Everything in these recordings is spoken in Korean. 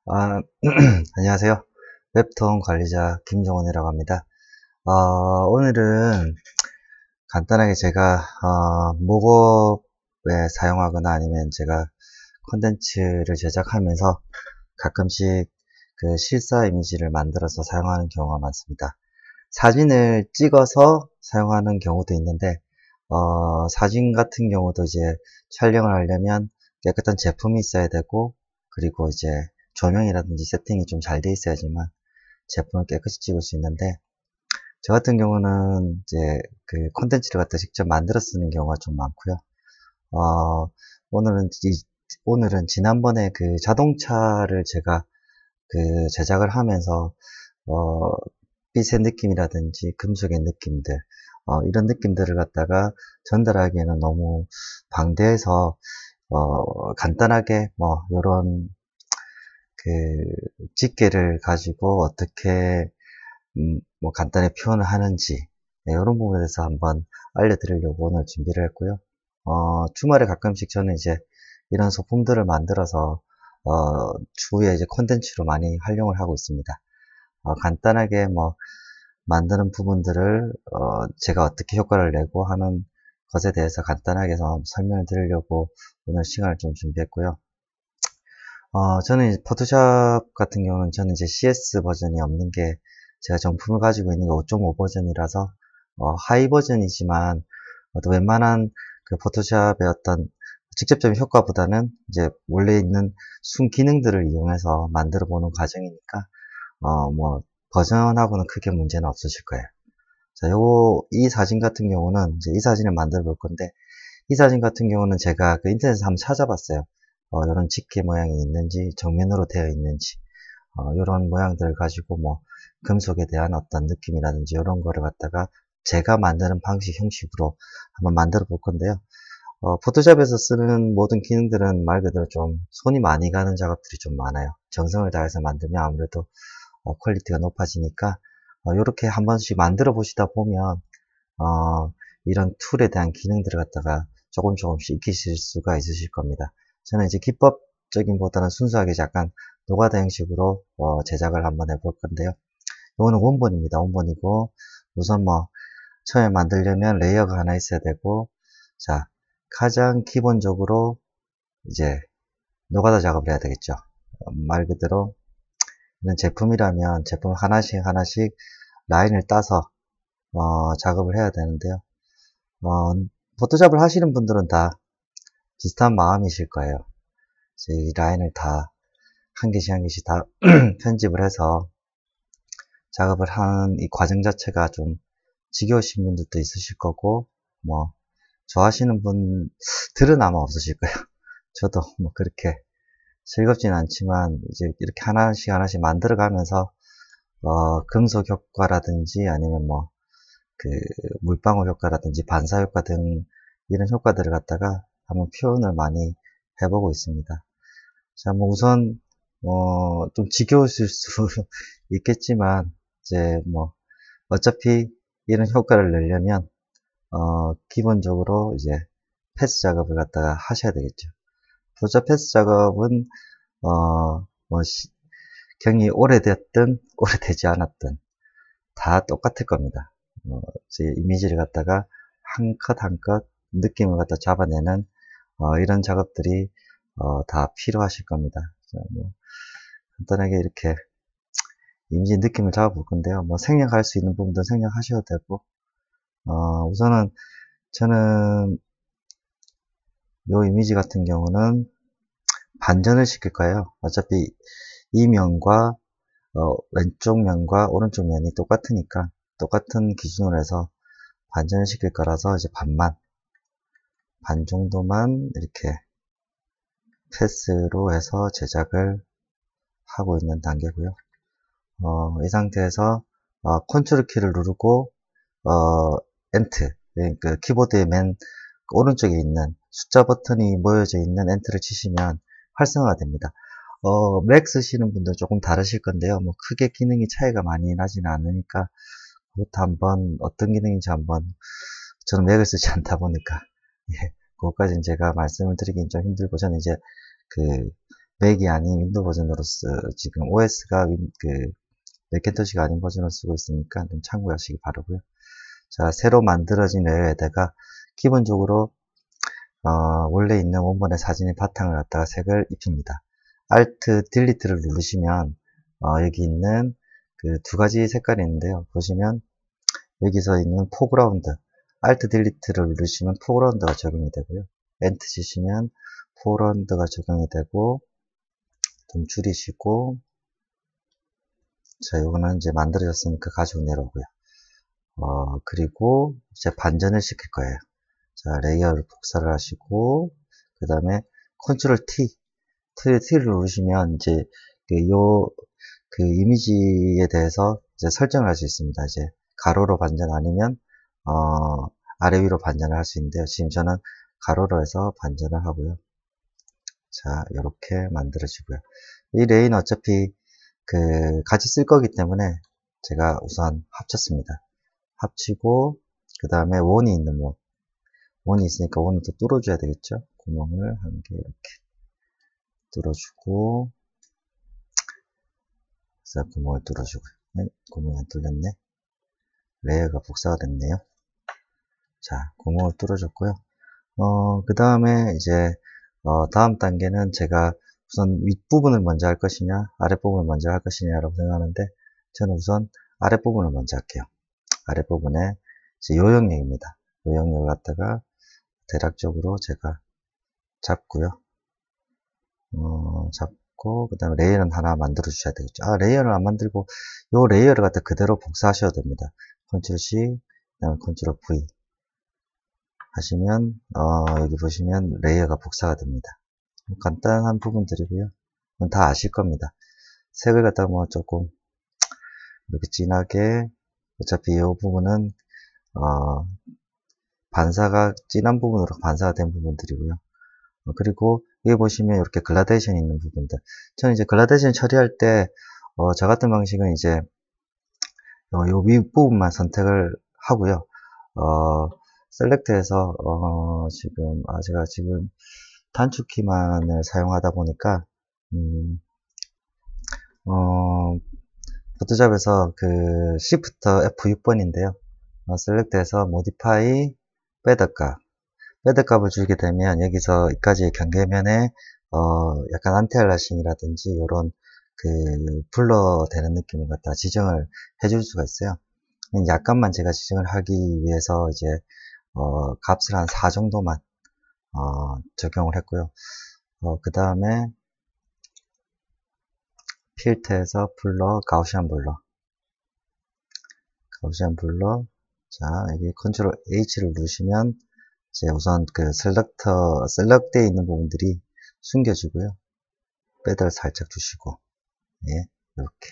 아, 안녕하세요. 웹툰 관리자 김종원이라고 합니다. 오늘은 간단하게 제가, 목업에 사용하거나 아니면 제가 콘텐츠를 제작하면서 가끔씩 그 실사 이미지를 만들어서 사용하는 경우가 많습니다. 사진을 찍어서 사용하는 경우도 있는데, 사진 같은 경우도 이제 촬영을 하려면 깨끗한 제품이 있어야 되고, 그리고 이제 조명이라든지 세팅이 좀 잘 돼 있어야지만 제품을 깨끗이 찍을 수 있는데, 저 같은 경우는 이제 그 콘텐츠를 갖다 직접 만들어 쓰는 경우가 좀 많고요. 어, 오늘은, 오늘은 지난번에 그 자동차를 제가 그 제작을 하면서, 어, 빛의 느낌이라든지 금속의 느낌들, 이런 느낌들을 갖다가 전달하기에는 너무 방대해서, 간단하게 뭐, 요런 그 집게를 가지고 어떻게 뭐 간단히 표현을 하는지 네, 이런 부분에 대해서 한번 알려드리려고 오늘 준비를 했고요. 주말에 가끔씩 저는 이제 이런 소품들을 만들어서 주위에 이제 콘텐츠로 많이 활용을 하고 있습니다. 간단하게 뭐 만드는 부분들을 제가 어떻게 효과를 내고 하는 것에 대해서 간단하게 좀 설명을 드리려고 오늘 시간을 좀 준비했고요. 저는 이제 포토샵 같은 경우는 저는 이제 CS 버전이 없는 게 제가 정품을 가지고 있는 게 5.5 버전이라서 하이 버전이지만 또 웬만한 그 포토샵의 어떤 직접적인 효과보다는 이제 원래 있는 순 기능들을 이용해서 만들어 보는 과정이니까 뭐 버전하고는 크게 문제는 없으실 거예요. 자, 이 사진 같은 경우는 이제 이 사진을 만들어 볼 건데 이 사진 같은 경우는 제가 그 인터넷에서 한번 찾아봤어요. 이런 집게 모양이 있는지, 정면으로 되어 있는지, 이런 모양들을 가지고 뭐, 금속에 대한 어떤 느낌이라든지 이런 거를 갖다가 제가 만드는 방식, 형식으로 한번 만들어 볼 건데요. 포토샵에서 쓰는 모든 기능들은 말 그대로 좀 손이 많이 가는 작업들이 좀 많아요. 정성을 다해서 만들면 아무래도 퀄리티가 높아지니까, 이렇게 한 번씩 만들어 보시다 보면, 이런 툴에 대한 기능들을 갖다가 조금씩 익히실 수가 있으실 겁니다. 저는 이제 기법적인 보다는 순수하게 약간 노가다 형식으로 제작을 한번 해볼 건데요. 이거는 원본입니다. 원본이고 우선 뭐 처음에 만들려면 레이어가 하나 있어야 되고, 자, 가장 기본적으로 이제 노가다 작업을 해야 되겠죠. 말 그대로 이런 제품이라면 제품 하나씩 라인을 따서 작업을 해야 되는데요. 포토샵을 하시는 분들은 다 비슷한 마음이실 거예요. 이 라인을 다 한 개씩 한 개씩 다 편집을 해서 작업을 하는 이 과정 자체가 좀 지겨우신 분들도 있으실 거고, 뭐 좋아하시는 분들은 아마 없으실 거예요. 저도 뭐 그렇게 즐겁진 않지만 이제 이렇게 하나씩 만들어 가면서 금속 효과라든지 아니면 뭐 그 물방울 효과라든지 반사 효과 등 이런 효과들을 갖다가 한번 표현을 많이 해보고 있습니다. 자, 뭐 우선 좀 지겨우실 수 있겠지만 이제 뭐 어차피 이런 효과를 내려면 기본적으로 이제 패스 작업을 갖다가 하셔야 되겠죠. 부자 패스 작업은 뭐 경이 오래됐든 오래되지 않았든 다 똑같을 겁니다. 제 이미지를 갖다가 한 컷 한 컷 느낌을 갖다 잡아내는 이런 작업들이 다 필요하실 겁니다. 자, 뭐 간단하게 이렇게 이미지 느낌을 잡아볼 건데요. 뭐 생략할 수 있는 부분도 생략하셔도 되고, 우선은 저는 이 이미지 같은 경우는 반전을 시킬 거예요. 어차피 이 면과 왼쪽 면과 오른쪽 면이 똑같으니까 똑같은 기준으로 해서 반전을 시킬 거라서 이제 반 정도만 이렇게 패스로 해서 제작을 하고 있는 단계고요. 이 상태에서 컨트롤 키를 누르고 엔트, 그 키보드의 맨 오른쪽에 있는 숫자 버튼이 모여져 있는 엔트를 치시면 활성화가 됩니다. 맥 쓰시는 분들 조금 다르실 건데요. 뭐 크게 기능이 차이가 많이 나지는 않으니까 그것도 한번 어떤 기능인지 한번, 저는 맥을 쓰지 않다 보니까 예, 그것까지는 제가 말씀을 드리긴 좀 힘들고, 저는 이제 그 맥이 아닌 윈도우 버전으로 지금 OS가 맥킨토시가 아닌 버전을 쓰고 있으니까 좀 참고하시기 바라고요. 자, 새로 만들어진 레이어에다가 기본적으로 원래 있는 원본의 사진의 바탕을 갖다가 색을 입힙니다. Alt 딜리트를 누르시면 여기 있는 그 두 가지 색깔이 있는데요. 보시면 여기서 있는 포그라운드, Alt 딜리트를 누르시면 포그라운드가 적용이 되고요. 엔트 치시면 포그라운드가 적용이 되고, 좀 줄이시고, 자, 이거는 이제 만들어졌으니까 가지고 내려오고요. 그리고 이제 반전을 시킬 거예요. 자, 레이어를 복사를 하시고, 그 다음에 컨트롤 T를 누르시면 이제 그 이미지에 대해서 이제 설정을 할 수 있습니다. 이제 가로로 반전 아니면 아래 위로 반전을 할 수 있는데요. 지금 저는 가로로 해서 반전을 하고요. 자, 이렇게 만들어지고요. 이 레이는 어차피 같이 쓸 거기 때문에 제가 우선 합쳤습니다. 합치고 그 다음에 원이 있는 원이 있으니까 원을 또 뚫어줘야 되겠죠. 구멍을 한 개 이렇게 뚫어주고, 자, 구멍을 뚫어주고요. 네, 구멍이 안 뚫렸네. 레이어가 복사가 됐네요. 자, 구멍을 뚫어줬고요. 그 다음에 이제 다음 단계는 제가 우선 윗부분을 먼저 할 것이냐 아랫부분을 먼저 할 것이냐라고 생각하는데, 저는 우선 아랫부분을 먼저 할게요. 아랫부분에 이제 요영역입니다. 요영역을 갖다가 대략적으로 제가 잡고요. 잡고 그 다음에 레이어는 하나 만들어 주셔야 되겠죠. 레이어를 안 만들고 요 레이어를 갖다 그대로 복사하셔도 됩니다. 컨트롤 C, 그 다음에 컨트롤 V 하시면 여기 보시면 레이어가 복사가 됩니다. 간단한 부분들이고요. 그건 다 아실 겁니다. 색을 갖다 뭐 조금 이렇게 진하게, 어차피 이 부분은 진한 부분으로 반사가 된 부분들이고요. 그리고 여기 보시면 이렇게 글라데이션이 있는 부분들, 저는 이제 글라데이션 처리할 때 저 같은 방식은 이제 요 윗부분만 선택을 하고요. 셀렉트해서 제가 지금 단축키만을 사용하다 보니까 포토샵에서 Shift F6번인데요. 셀렉트해서 Modify 배드 값을 주게 되면 여기서 여기까지 경계면에 약간 안티알라싱이라든지 이런 블러 되는 느낌을 갖다 지정을 해줄 수가 있어요. 약간만 제가 지정을 하기 위해서 이제 값을 한 4 정도만 적용을 했고요. 그 다음에 필터에서 블러, 가우시안 블러. 자, 여기 컨트롤 H를 누르시면 이제 우선 셀렉트되어 있는 부분들이 숨겨지고요. 배드를 살짝 주시고, 예, 이렇게.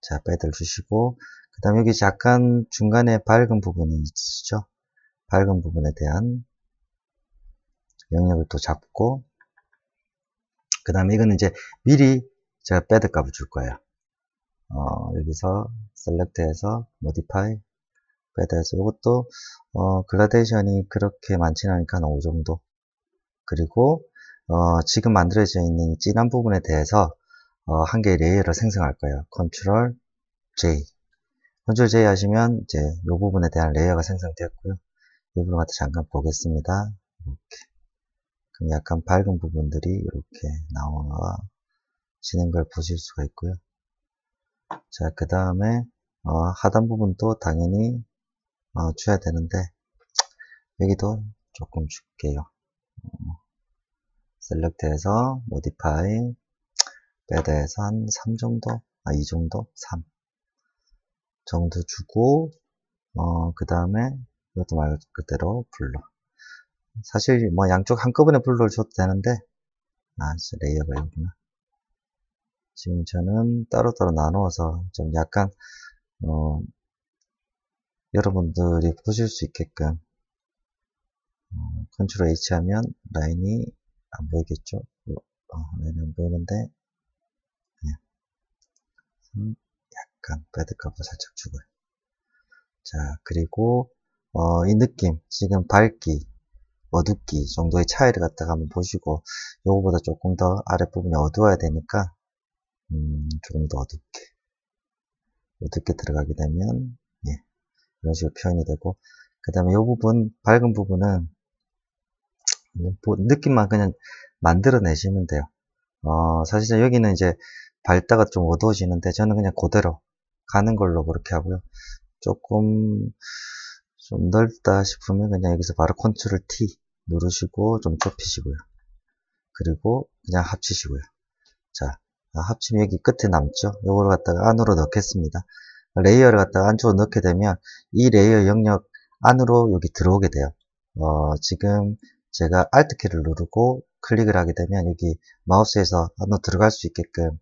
자, 배드를 주시고, 그 다음에 여기 약간 중간에 밝은 부분이 있으시죠? 밝은 부분에 대한 영역을 또 잡고, 그 다음에 이거는 이제 미리 제가 배드 값을 줄 거예요. 여기서 셀렉트해서 모디파이 배드해서 이것도 글라데이션이 그렇게 많지는 않으니까 한 5 정도. 그리고 지금 만들어져 있는 진한 부분에 대해서 한 개의 레이어를 생성할 거예요. 컨트롤 J 하시면 이제 이 부분에 대한 레이어가 생성되었고요. 이 부분 갖다 잠깐 보겠습니다. 이렇게. 그럼 약간 밝은 부분들이 이렇게 나와지는 걸 보실 수가 있고요. 자, 그 다음에 하단 부분도 당연히 줘야 되는데, 여기도 조금 줄게요. 셀렉트해서 모디파이 배드해서 한 3 정도, 2 정도, 3 정도 주고, 그 다음에 이것도 말 그대로 블러. 사실 뭐 양쪽 한꺼번에 블러를 줘도 되는데, 레이어가 여기구나. 지금 저는 따로따로 나누어서 좀 약간 여러분들이 보실 수 있게끔 컨트롤 H 하면 라인이 안 보이겠죠? 라인이 안 보이는데, 약간 배드 값을 살짝 주고요. 자, 그리고 이 느낌, 지금 밝기, 어둡기 정도의 차이를 갖다가 한번 보시고, 요거보다 조금 더 아랫부분이 어두워야 되니까 조금 더 어둡게 들어가게 되면, 예, 이런 식으로 표현이 되고, 그 다음에 요 부분, 밝은 부분은 느낌만 그냥 만들어내시면 돼요. 사실 여기는 이제 밝다가 좀 어두워지는데, 저는 그냥 그대로 가는 걸로 그렇게 하고요. 조금 좀 넓다 싶으면 그냥 여기서 바로 컨트롤 T 누르시고 좀 좁히시고요. 그리고 그냥 합치시고요. 자, 합치면 여기 끝에 남죠? 요거를 갖다가 안으로 넣겠습니다. 레이어를 갖다가 안쪽으로 넣게 되면 이 레이어 영역 안으로 여기 들어오게 돼요. 지금 제가 Alt 키를 누르고 클릭을 하게 되면 여기 마우스에서 안으로 들어갈 수 있게끔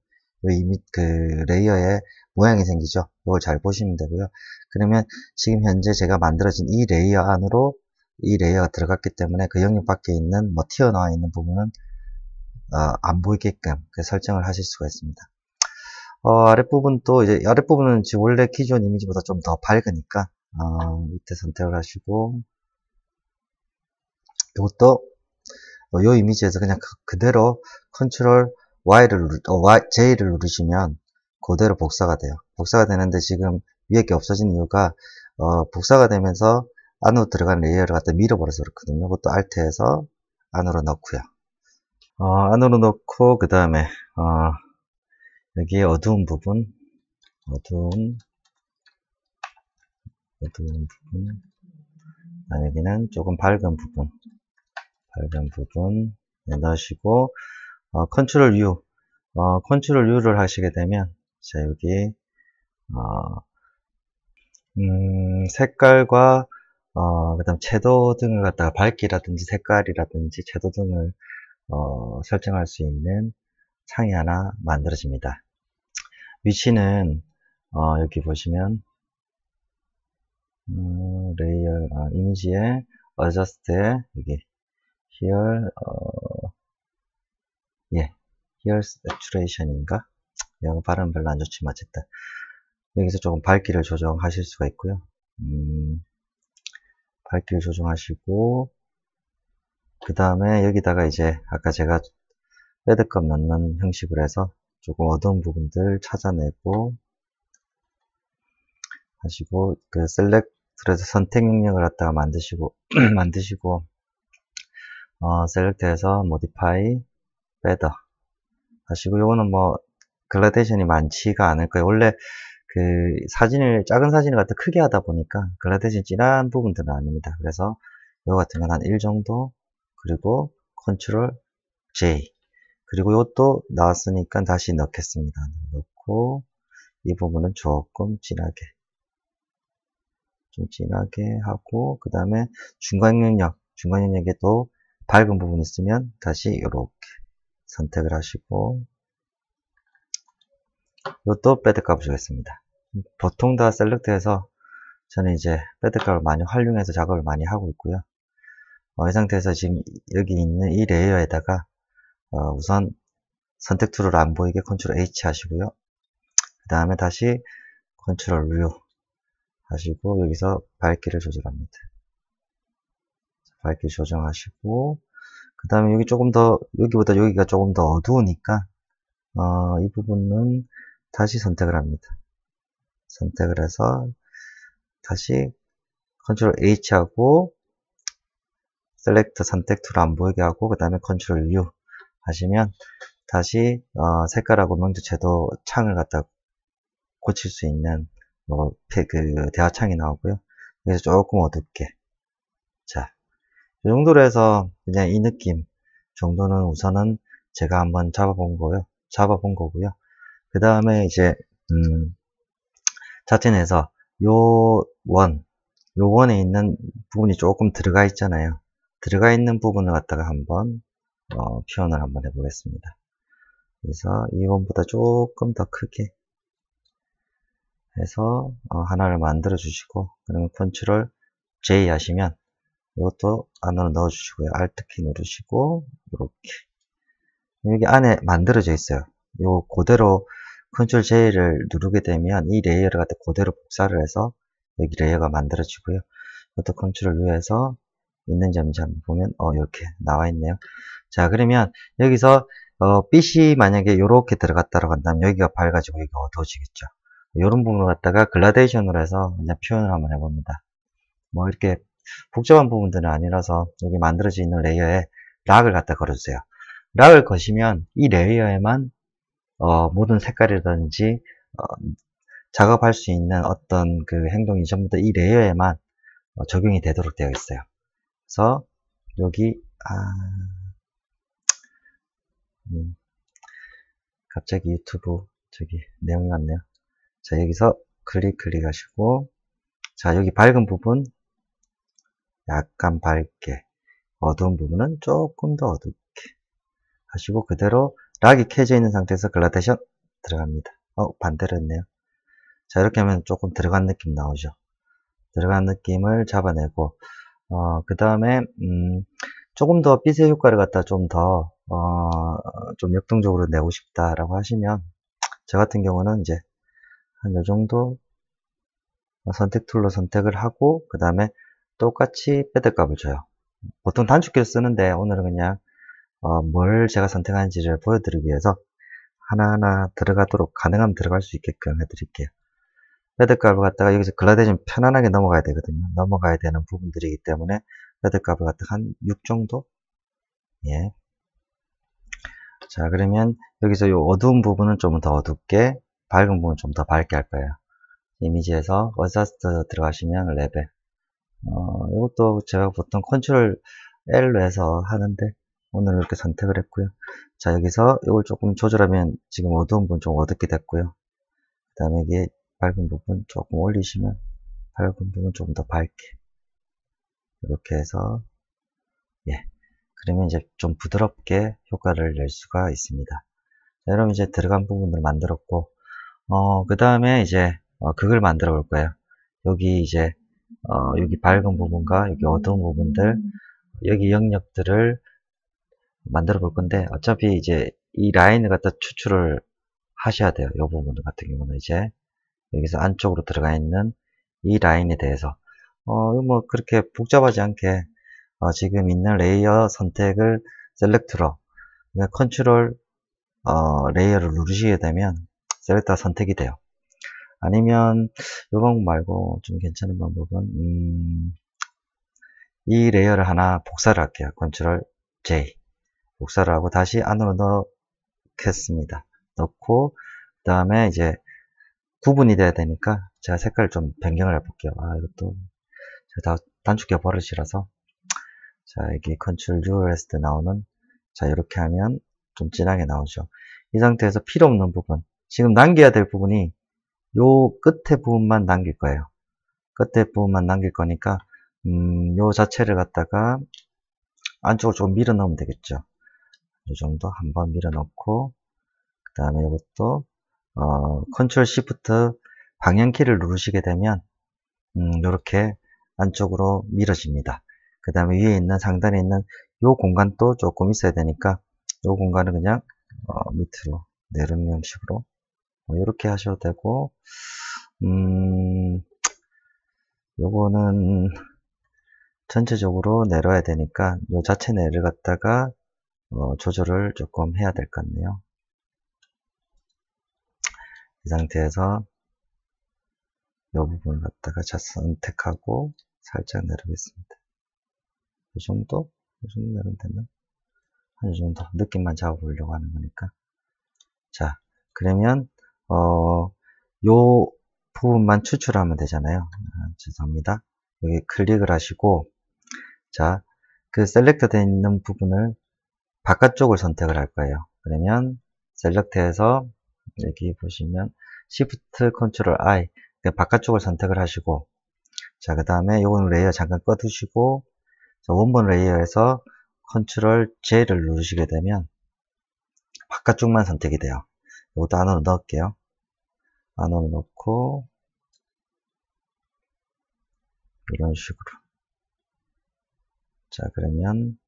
그 레이어에 모양이 생기죠. 이걸 잘 보시면 되고요. 그러면 지금 현재 제가 만들어진 이 레이어 안으로 이 레이어가 들어갔기 때문에 그 영역 밖에 있는 뭐 튀어나와 있는 부분은 안 보이게끔 설정을 하실 수가 있습니다. 아랫부분도 이제 아랫부분은 지금 원래 기존 이미지보다 좀 더 밝으니까 밑에 선택을 하시고, 이것도 요 이미지에서 그냥 그대로 컨트롤 J를 누르시면 그대로 복사가 돼요. 복사가 되는데 지금 위에 게 없어진 이유가 복사가 되면서 안으로 들어간 레이어를 갖다 밀어버려서 그렇거든요. 그것도 Alt에서 안으로 넣고요. 안으로 넣고 그 다음에 여기 어두운 부분, 여기는 조금 밝은 부분 넣으시고, 컨트롤 U, 컨트롤 U를 하시게 되면, 자, 여기, 색깔과, 그 다음 채도 등을 갖다가 밝기라든지 색깔이라든지 채도 등을, 설정할 수 있는 창이 하나 만들어집니다. 위치는, 여기 보시면, 레이어, 이미지에, adjust에, 여기, here, here saturation인가? 영어 발음 별로 안 좋지만 어쨌든 여기서 조금 밝기를 조정하실 수가 있고요. 밝기를 조정하시고, 그 다음에 여기다가 이제 아까 제가 배드값 넣는 형식으로 해서 조금 어두운 부분들 찾아내고 하시고, 그 셀렉트에서 선택 영역을 갖다가 만드시고 셀렉트에서 modify better 하시고, 요거는 뭐 글라데이션이 많지가 않을 거예요. 원래 그 작은 사진을 갖다 크게 하다 보니까 글라데이션 진한 부분들은 아닙니다. 그래서 요거 같은 건 한 1 정도, 그리고 컨트롤 J, 그리고 요것도 나왔으니까 다시 넣겠습니다. 넣고 이 부분은 조금 좀 진하게 하고, 그 다음에 중간 영역에도 밝은 부분 있으면 다시 이렇게 선택을 하시고, 이것도 배드값을 주겠습니다. 보통 다 셀렉트해서 저는 이제 배드값을 많이 활용해서 작업을 많이 하고 있고요. 이 상태에서 지금 여기 있는 이 레이어에다가 우선 선택 툴을 안 보이게 컨트롤 H 하시고요. 그 다음에 다시 컨트롤 U 하시고 여기서 밝기를 조절합니다. 밝기 조정하시고, 그 다음에 여기 여기보다 여기가 조금 더 어두우니까 이 부분은 다시 선택을 합니다. 선택을 해서 다시 컨트롤 H 하고 셀렉트 선택 툴 안 보이게 하고, 그 다음에 컨트롤 U 하시면 다시 색깔하고 명도 채도 창을 갖다 고칠 수 있는 그 대화창이 나오고요. 여기서 조금 어둡게, 자, 이 정도로 해서 그냥 이 느낌 정도는 우선은 제가 한번 잡아본 거고요. 그 다음에 이제 자체 내에서 요 원에 있는 부분이 조금 들어가 있잖아요. 들어가 있는 부분을 갖다가 한번 표현을 한번 해보겠습니다. 그래서 이 원보다 조금 더 크게 해서 하나를 만들어 주시고, 그러면 컨트롤 J 하시면 이것도 안으로 넣어 주시고요. Alt 키 누르시고 이렇게 여기 안에 만들어져 있어요. 요 그대로 컨트롤 J를 누르게 되면 이 레이어를 갖다 그대로 복사를 해서 여기 레이어가 만들어지고요. 이것도 컨트롤 U에서 있는 점인지 한번 보면 이렇게 나와 있네요. 자, 그러면 여기서 빛이 만약에 이렇게 들어갔다고 한다면 여기가 밝아지고 여기가 어두워지겠죠. 이런 부분을 갖다가 글라데이션으로 해서 그냥 표현을 한번 해봅니다. 뭐 이렇게 복잡한 부분들은 아니라서 여기 만들어져 있는 레이어에 락을 갖다 걸어주세요. 락을 거시면 이 레이어에만 모든 색깔이라든지 작업할 수 있는 어떤 그 행동이 전부 다 이 레이어에만 적용이 되도록 되어 있어요. 그래서 여기 갑자기 유튜브 저기 내용이 왔네요. 자, 여기서 클릭하시고, 자, 여기 밝은 부분 약간 밝게, 어두운 부분은 조금 더 어둡게 하시고, 그대로 락이 켜져 있는 상태에서 글라데이션 들어갑니다. 반대로 했네요. 자, 이렇게 하면 조금 들어간 느낌 나오죠. 들어간 느낌을 잡아내고, 그 다음에 조금 더 빛의 효과를 갖다 좀 더 좀 역동적으로 내고 싶다라고 하시면, 저 같은 경우는 이제 한 요 정도 선택 툴로 선택을 하고, 그 다음에 똑같이 배드 값을 줘요. 보통 단축키를 쓰는데 오늘은 그냥 뭘 제가 선택하는지를 보여드리기 위해서 하나하나 들어가도록, 가능하면 들어갈 수 있게끔 해드릴게요. 배드 값을 갖다가 여기서 글라데이션 편안하게 넘어가야 되거든요. 넘어가야 되는 부분들이기 때문에 배드 값을 갖다가 한 6 정도? 예. 자, 그러면 여기서 이 어두운 부분은 좀 더 어둡게, 밝은 부분은 좀 더 밝게 할 거예요. 이미지에서 어자스트 들어가시면 레벨. 이것도 제가 보통 컨트롤 L로 해서 하는데 오늘 이렇게 선택을 했고요. 자, 여기서 이걸 조금 조절하면 지금 어두운 부분 좀 어둡게 됐고요. 그 다음에 이게 밝은 부분 조금 올리시면 밝은 부분 조금 더 밝게, 이렇게 해서, 예, 그러면 이제 좀 부드럽게 효과를 낼 수가 있습니다. 자, 여러분 이제 들어간 부분을 만들었고, 그 다음에 이제 그걸 만들어 볼 거예요. 여기 이제 여기 밝은 부분과 여기 어두운 부분들, 여기 영역들을 만들어 볼 건데, 어차피 이제 이 라인을 갖다 추출을 하셔야 돼요. 이 부분 같은 경우는 이제 여기서 안쪽으로 들어가 있는 이 라인에 대해서 뭐 그렇게 복잡하지 않게 지금 있는 레이어 선택을 셀렉트로, 그러니까 컨트롤 레이어를 누르시게 되면 셀렉터가 선택이 돼요. 아니면 이 방법 말고 좀 괜찮은 방법은 이 레이어를 하나 복사를 할게요. 컨트롤 J 복사를 하고 다시 안으로 넣겠습니다. 넣고 그 다음에 이제 구분이 돼야 되니까 제가 색깔을 좀 변경을 해볼게요. 이것도 제가 다 단축키 버릇이라서, 자, 여기 컨트롤 U 했을 때 나오는, 자, 이렇게 하면 좀 진하게 나오죠. 이 상태에서 필요 없는 부분, 지금 남겨야 될 부분이 요 끝에 부분만 남길 거예요. 끝에 부분만 남길 거니까 요 자체를 갖다가 안쪽으로 좀 밀어 넣으면 되겠죠. 이 정도 한번 밀어 넣고, 그 다음에 이것도 컨트롤 시프트 방향키를 누르시게 되면 이렇게 안쪽으로 밀어집니다. 그 다음에 위에 있는, 상단에 있는 요 공간도 조금 있어야 되니까 요 공간은 그냥 밑으로 내리는 형식으로 이렇게 하셔도 되고, 요거는 전체적으로 내려야 되니까 요 자체 내를 갖다가 조절을 조금 해야 될 것 같네요. 이 상태에서 이 부분을 갖다가 선택하고 살짝 내리겠습니다. 이 정도? 이 정도 내리면 되나? 한 이 정도 느낌만 잡아보려고 하는 거니까. 자, 그러면 요 부분만 추출하면 되잖아요. 죄송합니다. 여기 클릭을 하시고, 자, 그 셀렉트 되어 있는 부분을 바깥쪽을 선택을 할 거예요. 그러면 셀렉트에서 여기 보시면 Shift Ctrl I, 바깥쪽을 선택을 하시고, 자, 그 다음에 요거는 레이어 잠깐 꺼두시고, 자, 원본 레이어에서 Ctrl J를 누르시게 되면 바깥쪽만 선택이 돼요. 이것도 안으로 넣을게요. 안으로 넣고 이런 식으로. 자, 그러면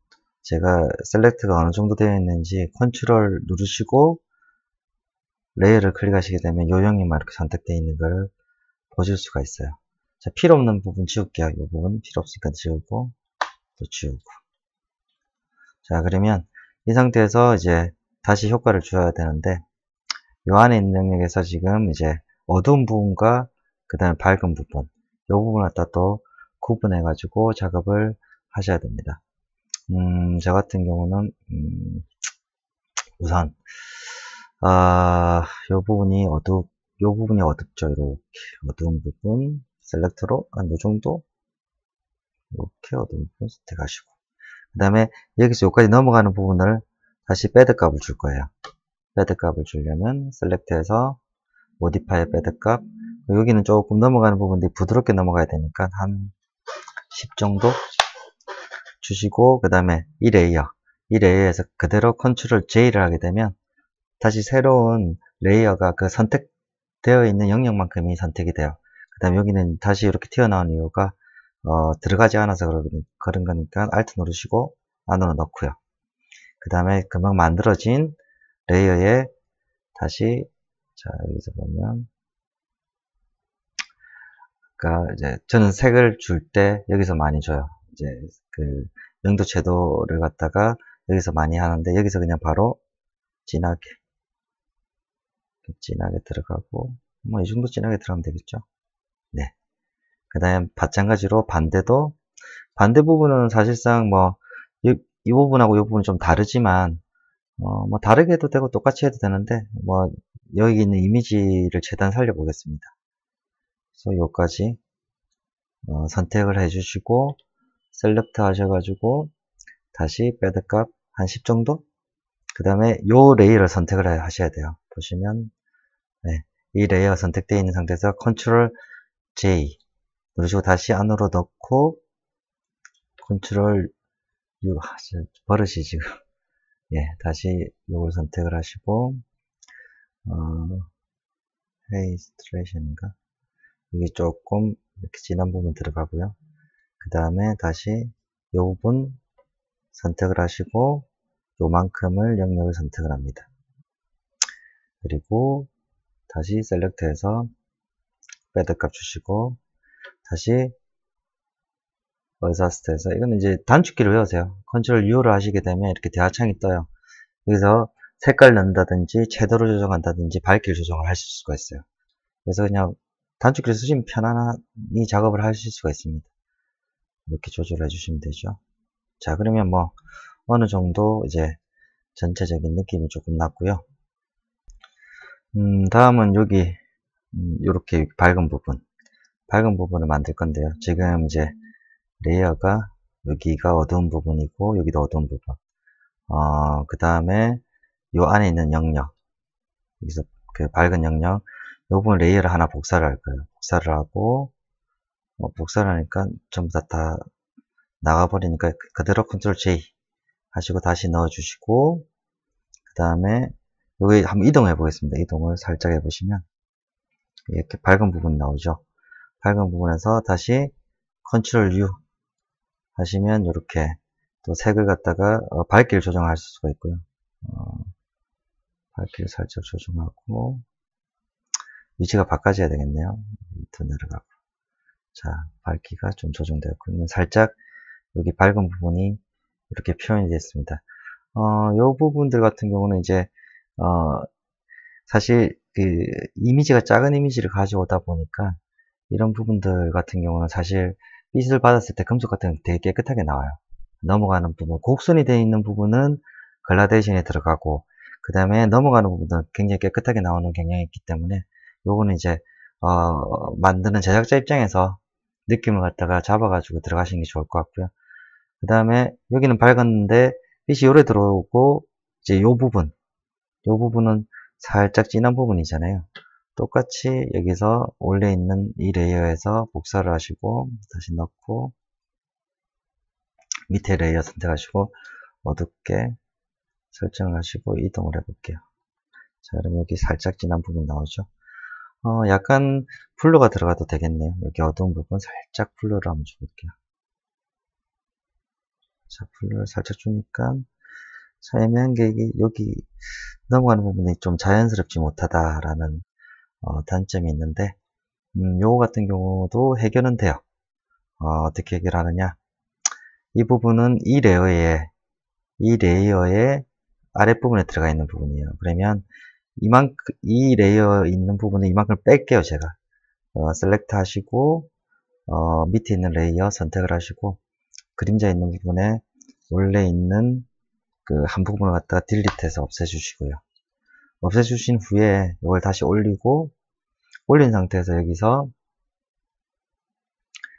제가 셀렉트가 어느 정도 되어 있는지 컨트롤 누르시고 레이어를 클릭하시게 되면 요형이만 이렇게 선택되어 있는 걸 보실 수가 있어요. 자, 필요 없는 부분 지울게요. 이 부분 필요 없으니까 지우고, 또 지우고. 자, 그러면 이 상태에서 이제 다시 효과를 줘야 되는데, 요 안에 있는 영역에서 지금 이제 어두운 부분과 그 다음에 밝은 부분, 요 부분을 갖다 또 구분해 가지고 작업을 하셔야 됩니다. 저 같은 경우는 우선 요 부분이 요 부분이 어둡죠. 이렇게 어두운 부분 셀렉트로 한 요 정도 이렇게 어두운 부분 선택하시고, 그 다음에 여기서 여기까지 넘어가는 부분을 다시 배드 값을 줄 거예요. 배드 값을 주려면 셀렉트에서 모디파이 배드 값, 여기는 조금 넘어가는 부분들이 부드럽게 넘어가야 되니까 한 10 정도 주시고, 그 다음에 이 레이어에서 그대로 컨트롤 J를 하게 되면 다시 새로운 레이어가 그 선택되어 있는 영역만큼이 선택이 돼요. 그 다음에 여기는 다시 이렇게 튀어나온 이유가 들어가지 않아서 그런 거니까 Alt 누르시고 안으로 넣고요. 그 다음에 금방 만들어진 레이어에 다시, 자, 여기서 보면, 그러니까 이제 저는 색을 줄 때 여기서 많이 줘요. 이제 그 영도 채도를 갖다가 여기서 많이 하는데, 여기서 그냥 바로 진하게 들어가고, 뭐 이 정도 진하게 들어가면 되겠죠. 네. 그 다음에 마찬가지로 반대 부분은 사실상 뭐 이 부분하고 이 부분은 좀 다르지만 뭐 다르게 해도 되고 똑같이 해도 되는데, 뭐 여기 있는 이미지를 최대한 살려보겠습니다. 그래서 요까지 선택을 해주시고 셀렉트 하셔가지고 다시 배드 값 한 10 정도, 그 다음에 요 레이어를 선택을 하셔야 돼요. 보시면 네, 이 레이어 선택되어 있는 상태에서 컨트롤 J 누르시고 다시 안으로 넣고 컨트롤 U, 버릇이 지금, 예, 다시 요걸 선택을 하시고 헤이스트레이션인가, 여기 조금 이렇게 진한 부분 들어가고요. 그 다음에 다시 요 부분 선택을 하시고 요만큼을 영역을 선택을 합니다. 그리고 다시 셀렉트해서 배드 값 주시고 다시 어드저스트해서, 이거는 이제 단축키를 외우세요. 컨트롤 U를 하시게 되면 이렇게 대화창이 떠요. 여기서 색깔 넣는다든지 채도를 조정한다든지 밝기를 조정을 하실 수가 있어요. 그래서 그냥 단축키를 쓰시면 편안히 작업을 하실 수가 있습니다. 이렇게 조절해 주시면 되죠. 자, 그러면 뭐 어느 정도 이제 전체적인 느낌이 조금 났고요. 다음은 여기 이렇게 밝은 부분을 만들 건데요. 지금 이제 레이어가 여기가 어두운 부분이고 여기도 어두운 부분, 그 다음에 요 안에 있는 영역, 여기서 그 밝은 영역, 요 부분 레이어를 하나 복사를 할 거예요. 복사를 하고 복사를 하니까 전부 다 나가버리니까 그대로 컨트롤 J 하시고 다시 넣어주시고, 그 다음에 여기 한번 이동해 보겠습니다. 이동을 살짝 해보시면 이렇게 밝은 부분 나오죠. 밝은 부분에서 다시 컨트롤 U 하시면 이렇게 또 색을 갖다가 밝기를 조정할 수가 있고요. 밝기를 살짝 조정하고 위치가 바꿔져야 되겠네요. 밑으로 내려가고, 자, 밝기가 좀 조정되었고, 그러면 살짝 여기 밝은 부분이 이렇게 표현이 됐습니다. 요 부분들 같은 경우는 이제 사실 그 이미지가 작은 이미지를 가져오다 보니까 이런 부분들 같은 경우는 사실 빛을 받았을 때 금속 같은 게 되게 깨끗하게 나와요. 넘어가는 부분, 곡선이 되어 있는 부분은 글라데이션에 들어가고, 그 다음에 넘어가는 부분은 굉장히 깨끗하게 나오는 경향이 있기 때문에 요거는 이제 만드는 제작자 입장에서 느낌을 갖다가 잡아가지고 들어가시는 게 좋을 것 같고요. 그 다음에 여기는 밝았는데 빛이 요래 들어오고, 이제 요 부분은 살짝 진한 부분이잖아요. 똑같이 여기서 원래 있는 이 레이어에서 복사를 하시고 다시 넣고 밑에 레이어 선택하시고 어둡게 설정을 하시고 이동을 해 볼게요. 자, 그럼 여기 살짝 진한 부분 나오죠. 약간 블루가 들어가도 되겠네요. 여기 어두운 부분 살짝 블루를 한번 줘볼게요. 자, 블루를 살짝 주니까 자, 애매한 게 여기 넘어가는 부분이 좀 자연스럽지 못하다라는 단점이 있는데, 요거 같은 경우도 해결은 돼요. 어떻게 해결하느냐, 이 부분은 이 레이어의 아랫부분에 들어가 있는 부분이에요. 그러면 이 레이어에 있는 부분은 이만큼 뺄게요, 제가. 셀렉트 하시고, 밑에 있는 레이어 선택을 하시고, 그림자 있는 부분에 원래 있는 그 한 부분을 갖다가 딜리트해서 없애주시고요. 없애주신 후에 이걸 다시 올리고, 올린 상태에서 여기서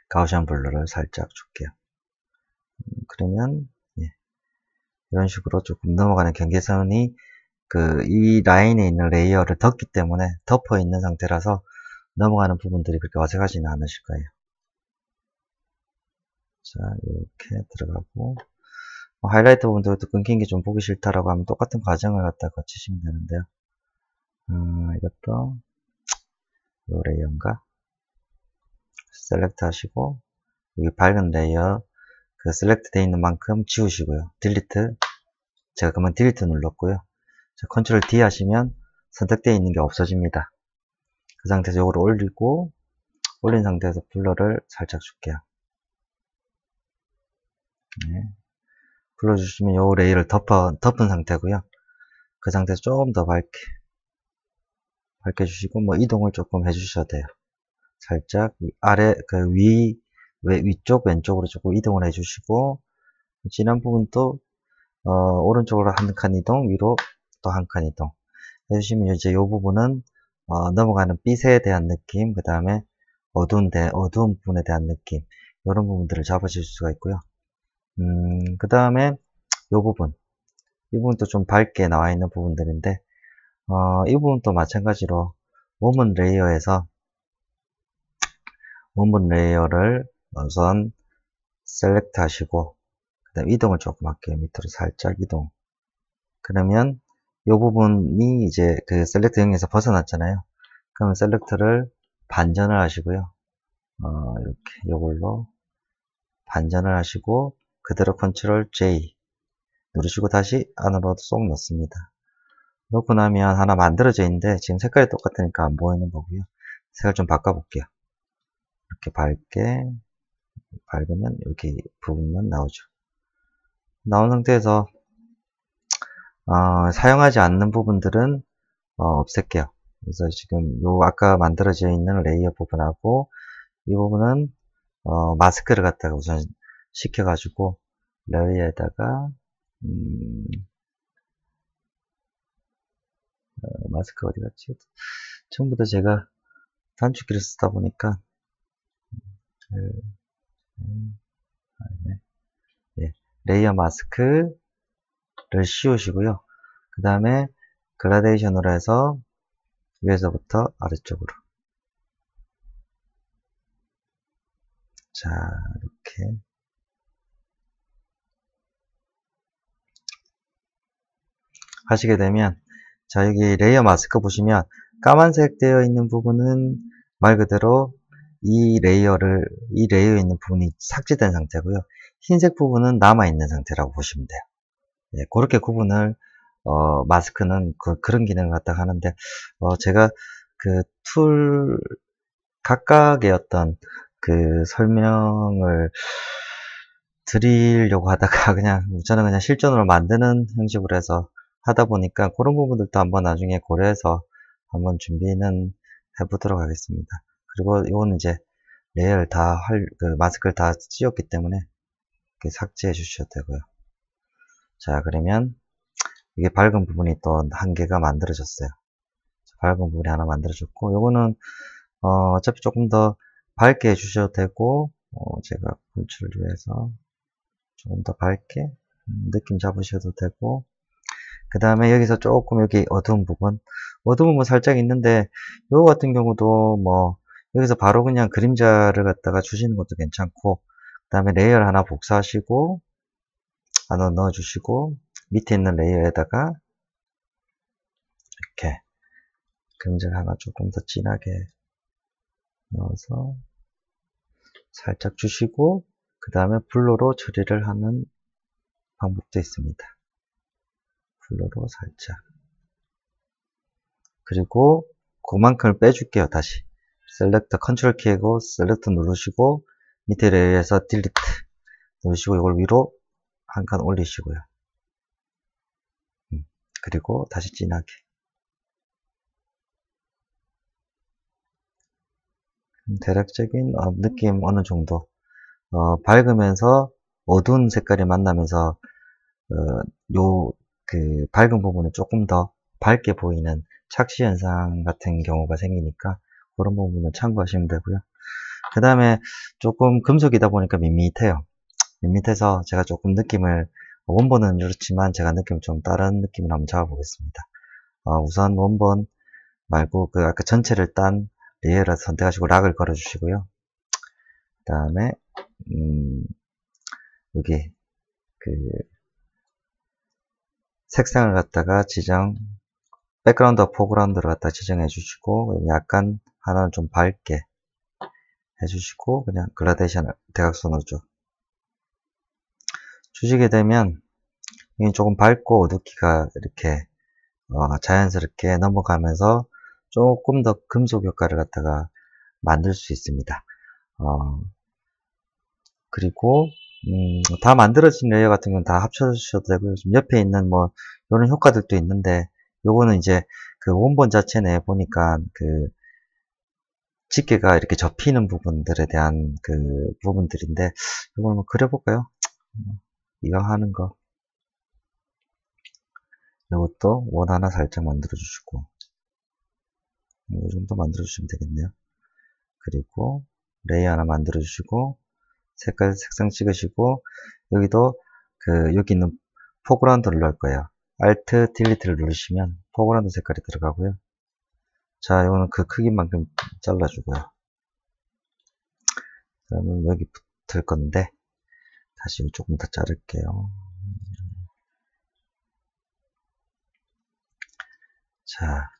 가우시안 블러를 살짝 줄게요. 그러면 예, 이런 식으로 조금 넘어가는 경계선이 이 라인에 있는 레이어를 덮기 때문에 덮어 있는 상태라서 넘어가는 부분들이 그렇게 어색하지는 않으실 거예요. 자, 이렇게 들어가고 하이라이트 부분도 끊긴 게 좀 보기 싫다라고 하면 똑같은 과정을 갖다 거치시면 되는데요. 이것도 요 레이어인가 셀렉트 하시고 여기 밝은 레이어 그 셀렉트 되어 있는 만큼 지우시고요. 딜리트 제가 그러면 딜리트 눌렀고요. 자, 컨트롤 D 하시면 선택되어 있는 게 없어집니다. 그 상태에서 이걸 올리고 올린 상태에서 블러를 살짝 줄게요. 네. 불러주시면 이 레이어를 덮은 상태고요. 그 상태에서 조금 더 밝게 주시고 뭐 이동을 조금 해주셔도 돼요. 살짝 아래 위쪽 왼쪽으로 조금 이동을 해주시고 진한 부분도 오른쪽으로 한 칸 이동, 위로 또 한 칸 이동 해주시면 이제 이 부분은 넘어가는 빛에 대한 느낌, 그 다음에 어두운 부분에 대한 느낌 이런 부분들을 잡으실 수가 있고요. 그 다음에 이 부분도 좀 밝게 나와 있는 부분들인데 이 부분도 마찬가지로 원본 레이어를 우선 셀렉트 하시고 그 다음 이동을 조금 할게요. 밑으로 살짝 이동. 그러면 이 부분이 이제 그 셀렉트 영역에서 벗어났잖아요. 그러면 셀렉트를 반전을 하시고요. 이렇게 이걸로 반전을 하시고 그대로 컨트롤 J 누르시고 다시 안으로 쏙 넣습니다. 넣고 나면 하나 만들어져 있는데 지금 색깔이 똑같으니까 안 보이는 거고요. 색을 좀 바꿔볼게요. 이렇게 밝으면 여기 부분만 나오죠. 나온 상태에서 사용하지 않는 부분들은 없앨게요. 그래서 지금 아까 만들어져 있는 레이어 부분하고 이 부분은 마스크를 갖다가 우선 시켜가지고 레이어에다가 마스크 어디 갔지? 전부 다 제가 단축키를 쓰다 보니까 예, 레이어 마스크를 씌우시고요. 그 다음에 그라데이션으로 해서 위에서부터 아래쪽으로 자 이렇게 하시게 되면 자 여기 레이어 마스크 보시면 까만색 되어 있는 부분은 말 그대로 이 레이어에 있는 부분이 삭제된 상태고요. 흰색 부분은 남아있는 상태라고 보시면 돼요. 예, 그렇게 구분을 마스크는 그런 기능을 갖다가 하는데 제가 그 툴 각각의 어떤 그 설명을 드리려고 하다가 저는 그냥 실전으로 만드는 형식으로 해서 하다 보니까 그런 부분들도 한번 나중에 고려해서 한번 준비는 해보도록 하겠습니다. 그리고 이거는 이제 레이어를 마스크를 다 씌웠기 때문에 이렇게 삭제해 주셔도 되고요. 자, 그러면 이게 밝은 부분이 또 한 개가 만들어졌어요. 밝은 부분이 하나 만들어졌고, 요거는 어차피 조금 더 밝게 해주셔도 되고, 제가 분출을 위해서 조금 더 밝게 느낌 잡으셔도 되고, 그 다음에 여기서 조금 여기 어두운 부분 살짝 있는데, 요거 같은 경우도 뭐 여기서 바로 그냥 그림자를 갖다가 주시는 것도 괜찮고, 그 다음에 레이어를 하나 복사하시고 하나 넣어주시고 밑에 있는 레이어에다가 이렇게 그림자를 하나 조금 더 진하게 넣어서 살짝 주시고 그 다음에 블러로 처리를 하는 방법도 있습니다. 블러로 살짝 그리고 그만큼을 빼줄게요. 다시 셀렉터 컨트롤 키하고 셀렉터 누르시고 밑에 레이어에서 딜리트 누르시고 이걸 위로 한 칸 올리시고요. 그리고 다시 진하게. 대략적인 느낌 어느 정도 밝으면서 어두운 색깔이 만나면서 그 밝은 부분은 조금 더 밝게 보이는 착시 현상 같은 경우가 생기니까 그런 부분은 참고하시면 되고요. 그 다음에 조금 금속이다 보니까 밋밋해요. 밋밋해서 제가 조금 느낌을 원본은 그렇지만 제가 느낌 좀 다른 느낌을 한번 잡아보겠습니다. 우선 원본 말고 그 아까 전체를 딴 레이어를 선택하시고 락을 걸어주시고요. 그 다음에 여기 그 색상을 갖다가 백그라운드와 포그라운드를 갖다 지정해 주시고 약간 하나는 좀 밝게 해주시고 그냥 글라데이션을 대각선으로 쭉 주시게 되면 이게 조금 밝고 어둡기가 이렇게 자연스럽게 넘어가면서 조금 더 금속 효과를 갖다가 만들 수 있습니다. 그리고 다 만들어진 레이어 같은 경우는 다 합쳐주셔도 되고요. 옆에 있는 뭐 이런 효과들도 있는데 요거는 이제 그 원본 자체 내에 보니까 그 집게가 이렇게 접히는 부분들에 대한 그 부분들인데 이걸 한번 그려볼까요? 이거 하는 거 이것도 원 하나 살짝 만들어 주시고 이 정도 만들어 주시면 되겠네요. 그리고 레이어 하나 만들어 주시고 색상 찍으시고 여기도 여기 있는 포그라운드를 넣을 거예요. Alt 딜리트를 누르시면 포그라운드 색깔이 들어가고요. 자, 이거는 그 크기만큼 잘라주고요. 그러면 여기 붙을 건데 다시 조금 더 자를게요. 자,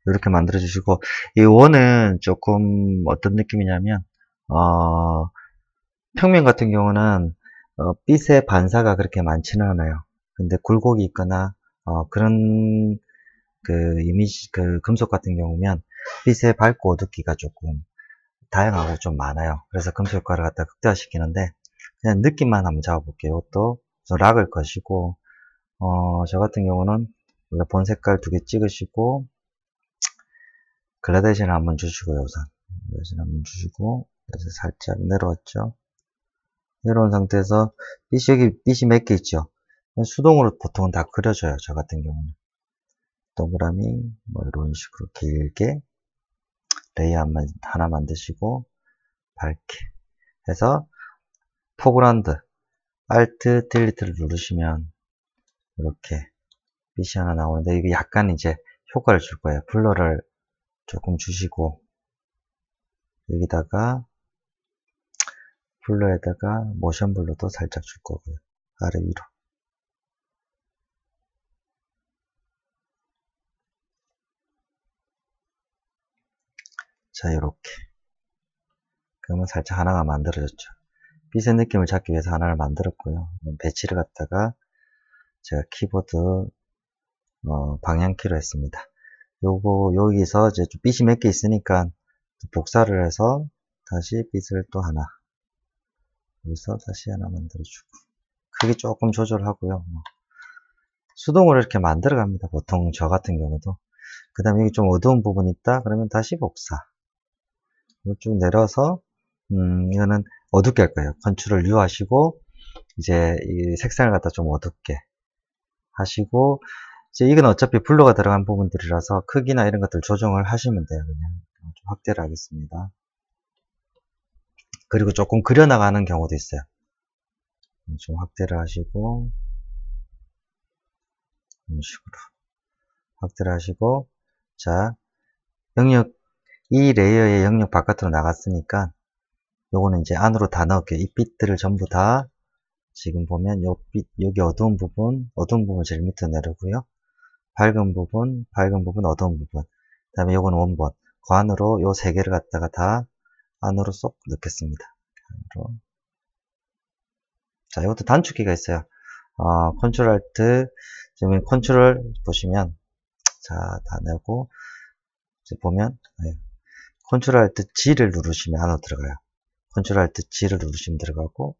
이렇게 만들어 주시고 이 원은 조금 어떤 느낌이냐면 평면 같은 경우는 빛의 반사가 그렇게 많지는 않아요. 근데 굴곡이 있거나 그런 그 금속 같은 경우면 빛의 밝고 어둡기가 조금 다양하고 좀 많아요. 그래서 금속 효과를 갖다 극대화시키는데 그냥 느낌만 한번 잡아볼게요. 또 락을 거시고 저 같은 경우는 원래 본 색깔 2개 찍으시고 글라데이션을 한번 주시고요. 우선 글라데이션 한번 주시고 그래서 살짝 내려왔죠. 내려온 상태에서 빛이 몇 개 있죠. 수동으로 보통은 다 그려져요. 저 같은 경우는 동그라미 뭐 이런 식으로 길게 레이어 하나 만드시고 밝게 해서 포그라운드 Alt 딜리트를 누르시면 이렇게 빛이 하나 나오는데 이게 약간 이제 효과를 줄 거예요. 블러를 조금 주시고 여기다가 블러에다가 모션 블러도 살짝 줄 거고요. 아래 위로. 자, 이렇게. 그러면 살짝 하나가 만들어졌죠. 빛의 느낌을 잡기 위해서 하나를 만들었고요. 배치를 갖다가 제가 키보드 방향키로 했습니다. 여기서 이제 좀 빛이 몇 개 있으니까 복사를 해서 다시 빛을 또 하나 여기서 다시 하나 만들어주고 크기 조금 조절하고요. 수동으로 이렇게 만들어 갑니다. 보통 저 같은 경우도. 그 다음에 여기 좀 어두운 부분이 있다 그러면 다시 복사 쭉 내려서 이거는 어둡게 할 거예요. 컨트롤 U 하시고 이제 이 색상을 갖다 좀 어둡게 하시고 이제 이건 어차피 블러가 들어간 부분들이라서 크기나 이런 것들 조정을 하시면 돼요. 그냥 좀 확대를 하겠습니다. 그리고 조금 그려나가는 경우도 있어요. 좀 확대를 하시고 이런 식으로 확대를 하시고 자 이 레이어의 영역 바깥으로 나갔으니까 요거는 이제 안으로 다 넣을게요. 이 빛들을 전부 다 지금 보면 여기 어두운 부분 제일 밑으로 내리고요. 밝은 부분, 어두운 부분. 그 다음에 요거는 원본. 그 안으로 요 세 개를 갖다가 다 안으로 쏙 넣겠습니다. 안으로. 자, 이것도 단축키가 있어요. 컨트롤 알트, 지금 컨트롤 보시면, 자, 다 내고, 이제 보면, 컨트롤 알트 G를 누르시면 안으로 들어가요. 컨트롤 알트 G를 누르시면 들어가고,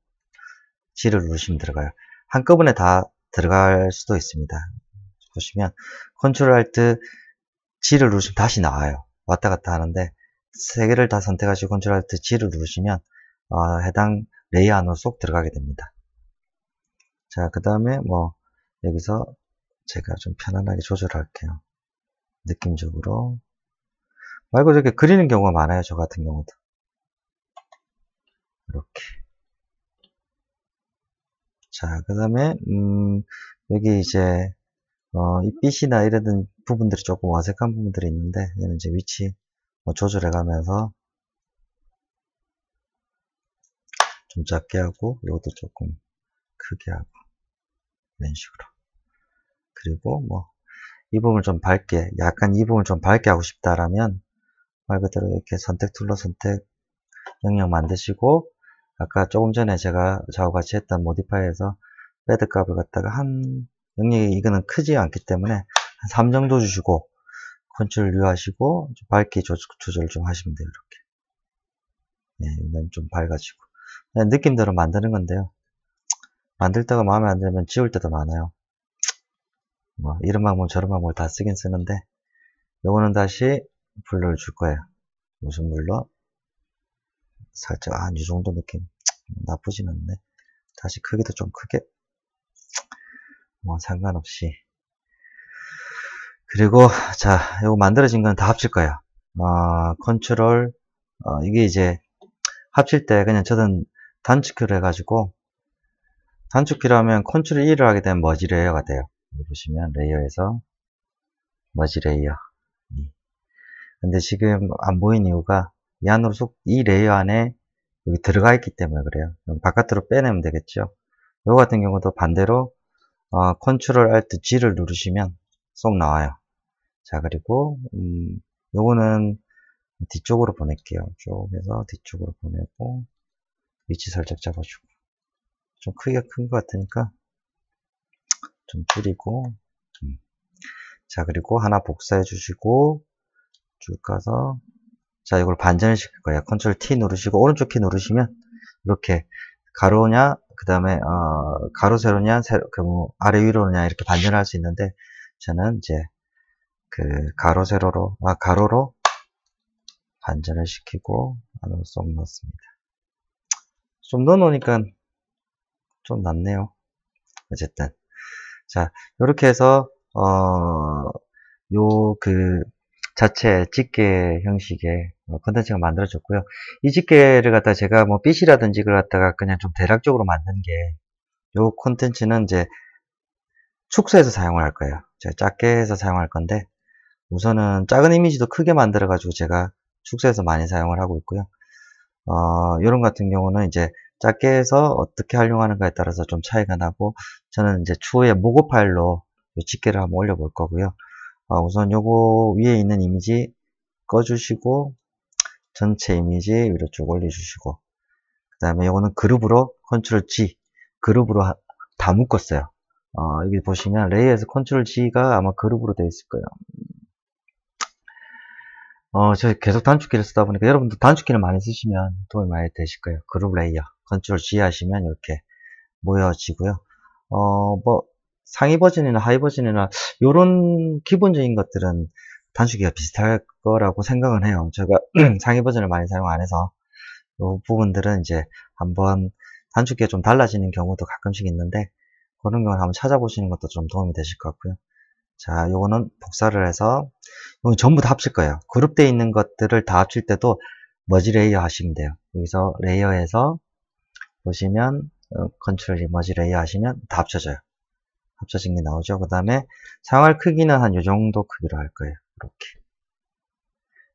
G를 누르시면 들어가요. 한꺼번에 다 들어갈 수도 있습니다. 보시면 컨트롤 알트 G를 누르시면 다시 나와요. 왔다 갔다 하는데 세 개를 다 선택하시고 컨트롤 알트 G를 누르시면 해당 레이어 안으로 쏙 들어가게 됩니다. 자, 그 다음에 뭐 여기서 제가 좀 편안하게 조절할게요. 느낌적으로 말고 저렇게 그리는 경우가 많아요. 저 같은 경우도 이렇게. 자, 그 다음에 여기 이제 이 빛이나 이런 부분들이 조금 어색한 부분들이 있는데 얘는 이제 위치 뭐 조절해 가면서 좀 작게 하고 이것도 조금 크게 하고 이런 식으로. 그리고 뭐 이 부분을 좀 밝게, 약간 이 부분을 좀 밝게 하고 싶다라면 말 그대로 이렇게 선택 툴로 선택 영역 만드시고 아까 조금 전에 제가 저하고 같이 했던 모디파이에서 배드 값을 갖다가 한 영역이 이거는 크지 않기 때문에 한 3 정도 주시고 컨트롤 U 하시고 좀 밝게 조절 좀 하시면 돼요. 이렇게. 네, 이건 좀 밝아지고 그냥 느낌대로 만드는 건데요. 만들 때가 마음에 안 들면 지울 때도 많아요. 뭐 이런 방법 저런 방법을 다 쓰긴 쓰는데 요거는 다시 블러를 줄 거예요. 무슨 블러? 살짝 이 정도 느낌 나쁘진 않네. 다시 크기도 좀 크게 뭐 상관없이. 그리고 자 요거 만들어진 건 다 합칠 거예요. 컨트롤 이게 이제 합칠 때 그냥 저는 단축키로 해가지고 단축키로 하면 컨트롤 E를 하게 되면 머지 레이어가 돼요. 여기 보시면 레이어에서 머지 레이어. 근데 지금 안 보인 이유가 이 안으로 이 레이어 안에 여기 들어가 있기 때문에 그래요. 바깥으로 빼내면 되겠죠. 이거 같은 경우도 반대로 컨트롤 알트 G를 누르시면 쏙 나와요. 자, 그리고 요거는 뒤쪽으로 보낼게요. 쪽에서 뒤쪽으로 보내고 위치 살짝 잡아주고 좀 크기가 큰 것 같으니까 좀 줄이고 자, 그리고 하나 복사해 주시고 쭉 가서 자, 이걸 반전을 시킬 거예요. 컨트롤 T 누르시고 오른쪽 키 누르시면 이렇게 가로냐 그 다음에 가로 세로냐 뭐 아래 위로냐 이렇게 반전할 수 있는데 저는 이제 그 가로 세로로 가로로 반전을 시키고 안으로 쏙 넣습니다. 좀 넣어 놓으니까 좀 낫네요. 어쨌든 자, 이렇게 해서 요 그 자체 집게 형식의 컨텐츠가 만들어졌고요. 이 집게를 갖다 제가 뭐 빛이라든지 그걸 갖다가 그냥 좀 대략적으로 만든 게 요 콘텐츠는 이제 축소해서 사용을 할 거예요. 제가 작게 해서 사용할 건데 우선은 작은 이미지도 크게 만들어 가지고 제가 축소해서 많이 사용을 하고 있고요. 요런 같은 경우는 이제 작게 해서 어떻게 활용하는가에 따라서 좀 차이가 나고 저는 이제 추후에 모고 파일로 요 집게를 한번 올려 볼 거고요. 우선 요거 위에 있는 이미지 꺼주시고 전체 이미지 위로 쭉 올려주시고 그 다음에 요거는 그룹으로 컨트롤 G 그룹으로 다 묶었어요. 여기 보시면 레이어에서 컨트롤 G가 아마 그룹으로 되어 있을 거예요. 저 계속 단축키를 쓰다 보니까 여러분도 단축키를 많이 쓰시면 도움이 많이 되실 거예요. 그룹 레이어 컨트롤 G 하시면 이렇게 모여지고요. 뭐 상위 버전이나 하위 버전이나 요런 기본적인 것들은 단축키가 비슷할 거라고 생각은 해요. 제가 상위 버전을 많이 사용 안 해서 이 부분들은 이제 한번 단축키가 좀 달라지는 경우도 가끔씩 있는데 그런 경우는 한번 찾아보시는 것도 좀 도움이 되실 것 같고요. 자, 요거는 복사를 해서 이건 전부 다 합칠 거예요. 그룹되어 있는 것들을 다 합칠 때도 머지 레이어 하시면 돼요. 여기서 레이어에서 보시면 컨트롤 머지 레이어 하시면 다 합쳐져요. 합쳐진 게 나오죠. 그 다음에 사용할 크기는 한 요 정도 크기로 할 거예요. 이렇게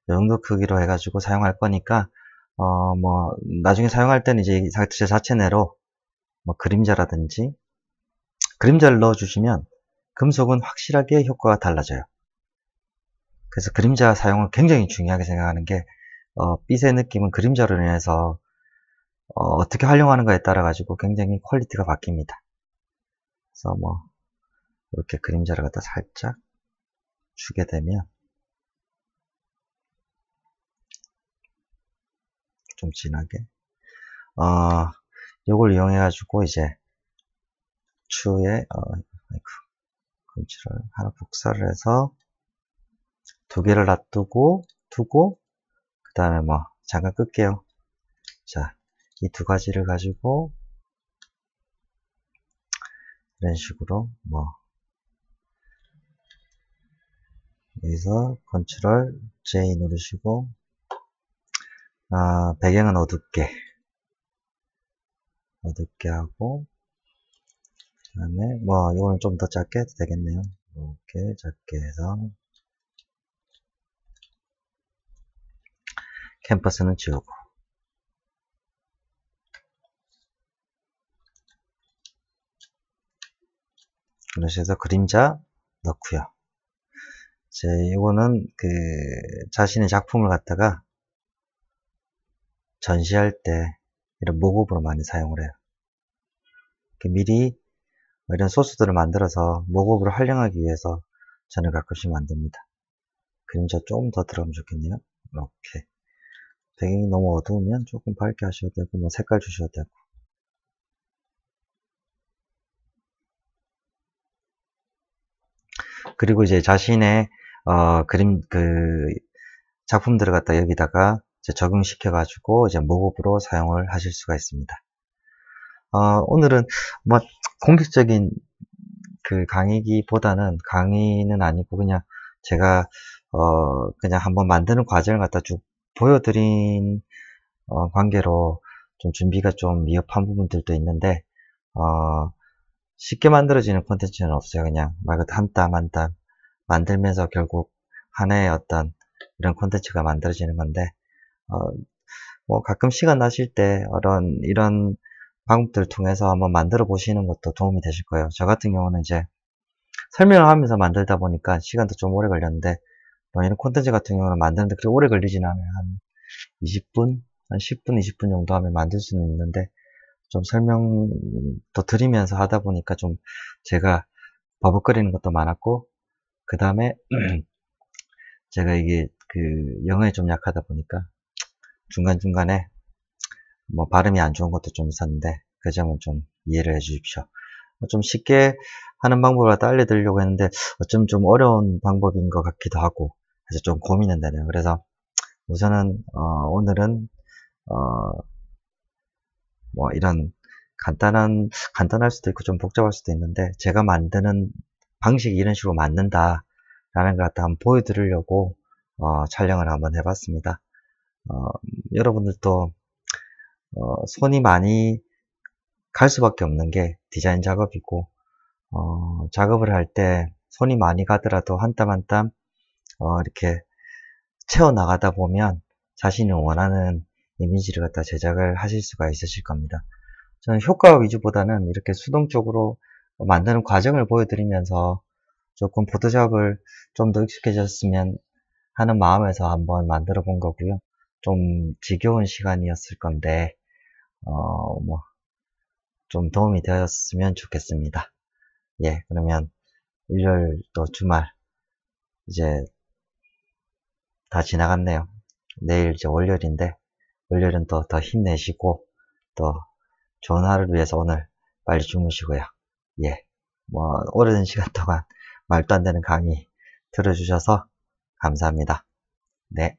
요 정도 크기로 해가지고 사용할 거니까 뭐 나중에 사용할 때는 이제 제 자체 내로 뭐 그림자라든지 그림자를 넣어주시면 금속은 확실하게 효과가 달라져요. 그래서 그림자 사용을 굉장히 중요하게 생각하는 게 빛의 느낌은 그림자로 인해서 어떻게 활용하는가에 따라 가지고 굉장히 퀄리티가 바뀝니다. 그래서 뭐 이렇게 그림자를 갖다 살짝 주게 되면 좀 진하게 요걸 이용해가지고 이제 추후에, 컨트롤 하나 복사를 해서 두 개를 놔두고, 그 다음에 뭐, 잠깐 끌게요. 자, 이 두 가지를 가지고, 이런 식으로, 뭐, 여기서 컨트롤 J 누르시고, 배경은 어둡게 하고, 그 다음에, 뭐, 이거는 좀 더 작게 해도 되겠네요. 이렇게 작게 해서, 캔버스는 지우고, 이렇게 해서 그림자 넣고요. 이거는 자신의 작품을 갖다가 전시할 때 이런 모급으로 많이 사용을 해요. 미리 이런 소스들을 만들어서 모급으로 활용하기 위해서 저는 가끔씩 만듭니다. 그림자 조금 더 들어가면 좋겠네요. 이렇게. 배경이 너무 어두우면 조금 밝게 하셔도 되고, 뭐 색깔 주셔도 되고. 그리고 이제 자신의 작품들을 갖다 여기다가 이제 적용시켜가지고 이제 모급으로 사용을 하실 수가 있습니다. 오늘은 뭐 공식적인 강의기보다는 강의는 아니고 그냥 제가 그냥 한번 만드는 과정을 갖다 쭉 보여드린 관계로 좀 준비가 좀 미흡한 부분들도 있는데 쉽게 만들어지는 콘텐츠는 없어요. 그냥 말 그대로 한 땀 한 땀 만들면서 결국 하나의 어떤 이런 콘텐츠가 만들어지는 건데 뭐 가끔 시간 나실 때 이런 방법들을 통해서 한번 만들어 보시는 것도 도움이 되실 거예요. 저 같은 경우는 이제 설명을 하면서 만들다 보니까 시간도 좀 오래 걸렸는데 이런 콘텐츠 같은 경우는 만드는데 그렇게 오래 걸리지는 않아요. 한 20분, 한 10분, 20분 정도 하면 만들 수는 있는데 좀 설명도 드리면서 하다 보니까 좀 제가 버벅거리는 것도 많았고 그 다음에 제가 이게 영어에 좀 약하다 보니까 중간중간에 뭐 발음이 안 좋은 것도 좀 있었는데 그 점은 좀 이해를 해 주십시오. 좀 쉽게 하는 방법을 갖다 알려드리려고 했는데 어쩜 좀 어려운 방법인 것 같기도 하고 그래서 좀 고민은 되네요. 그래서 우선은 오늘은 뭐 이런 간단할 수도 있고 좀 복잡할 수도 있는데 제가 만드는 방식이 이런 식으로 만든다 라는 걸 갖다 한번 보여드리려고 촬영을 한번 해봤습니다. 여러분들도 손이 많이 갈 수밖에 없는 게 디자인 작업이고 작업을 할 때 손이 많이 가더라도 한 땀 한 땀 이렇게 채워 나가다 보면 자신이 원하는 이미지를 갖다 제작을 하실 수가 있으실 겁니다. 저는 효과 위주보다는 이렇게 수동적으로 만드는 과정을 보여드리면서 조금 포토샵을 좀 더 익숙해졌으면 하는 마음에서 한번 만들어 본 거고요. 좀 지겨운 시간이었을 건데 뭐 좀 도움이 되었으면 좋겠습니다. 예, 그러면 일요일 또 주말 이제 다 지나갔네요. 내일 이제 월요일인데 월요일은 또 더 힘내시고 또 좋은 하루를 위해서 오늘 빨리 주무시고요. 예, 뭐 오랜 시간 동안 말도 안 되는 강의 들어주셔서 감사합니다. 네.